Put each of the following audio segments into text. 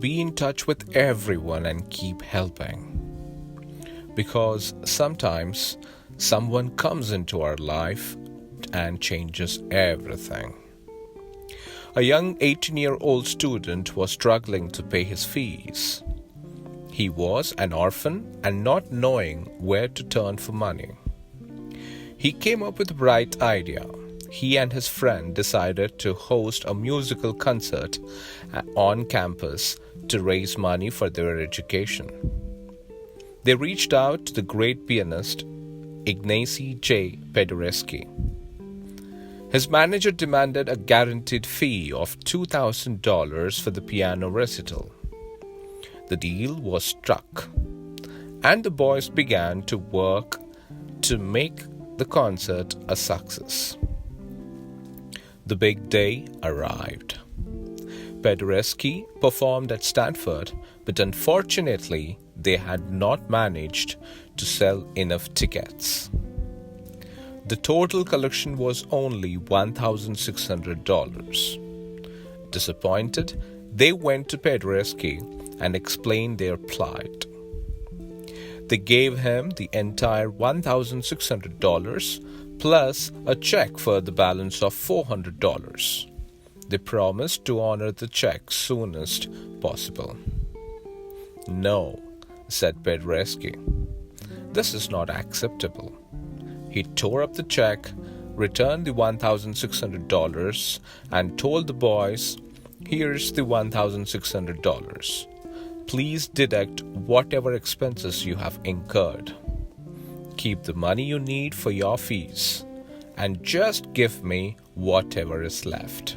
Be in touch with everyone and keep helping. Because sometimes someone comes into our life and changes everything. A young 18-year-old student was struggling to pay his fees. He was an orphan and not knowing where to turn for money. He came up with a bright idea. He and his friend decided to host a musical concert on campus to raise money for their education. They reached out to the great pianist Ignacy J. Paderewski. His manager demanded a guaranteed fee of $2,000 for the piano recital. The deal was struck, and the boys began to work to make the concert a success. The big day arrived. Paderewski performed at Stanford, but unfortunately, they had not managed to sell enough tickets. The total collection was only $1,600. Disappointed, they went to Paderewski and explained their plight. They gave him the entire $1,600 plus a check for the balance of $400. They promised to honor the check soonest possible. "No," said Paderewski. "This is not acceptable." He tore up the check, returned the $1,600, and told the boys, "Here's the $1,600. Please deduct whatever expenses you have incurred. Keep the money you need for your fees, and just give me whatever is left."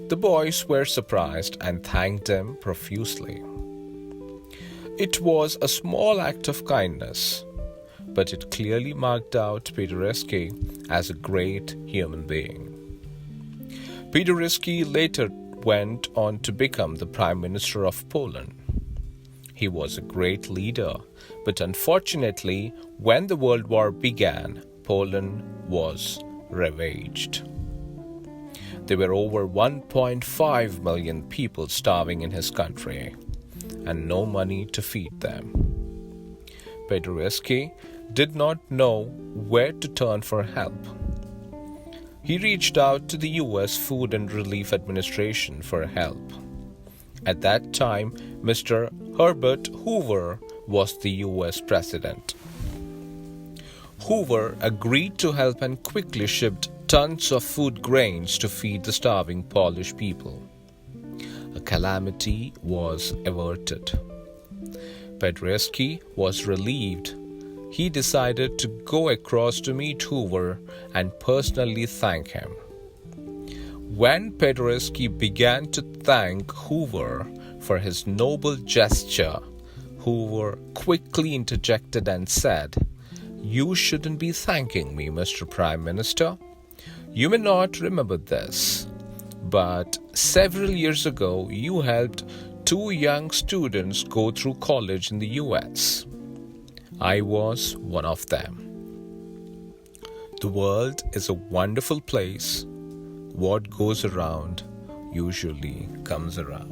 The boys were surprised and thanked him profusely. It was a small act of kindness, but it clearly marked out Paderewski as a great human being. Paderewski later went on to become the Prime Minister of Poland. He was a great leader, but unfortunately, when the World War began, Poland was ravaged. There were over 1.5 million people starving in his country, and no money to feed them. Paderewski did not know where to turn for help. He reached out to the U.S. Food and Relief Administration for help. At that time, Mr. Herbert Hoover was the U.S. President. Hoover agreed to help and quickly shipped tons of food grains to feed the starving Polish people. A calamity was averted. Paderewski was relieved. He decided to go across to meet Hoover and personally thank him. When Paderewski began to thank Hoover for his noble gesture, Hoover quickly interjected and said, "You shouldn't be thanking me, Mr. Prime Minister. You may not remember this, but several years ago you helped 2 young students go through college in the US. I was one of them. The world is a wonderful place. What goes around usually comes around."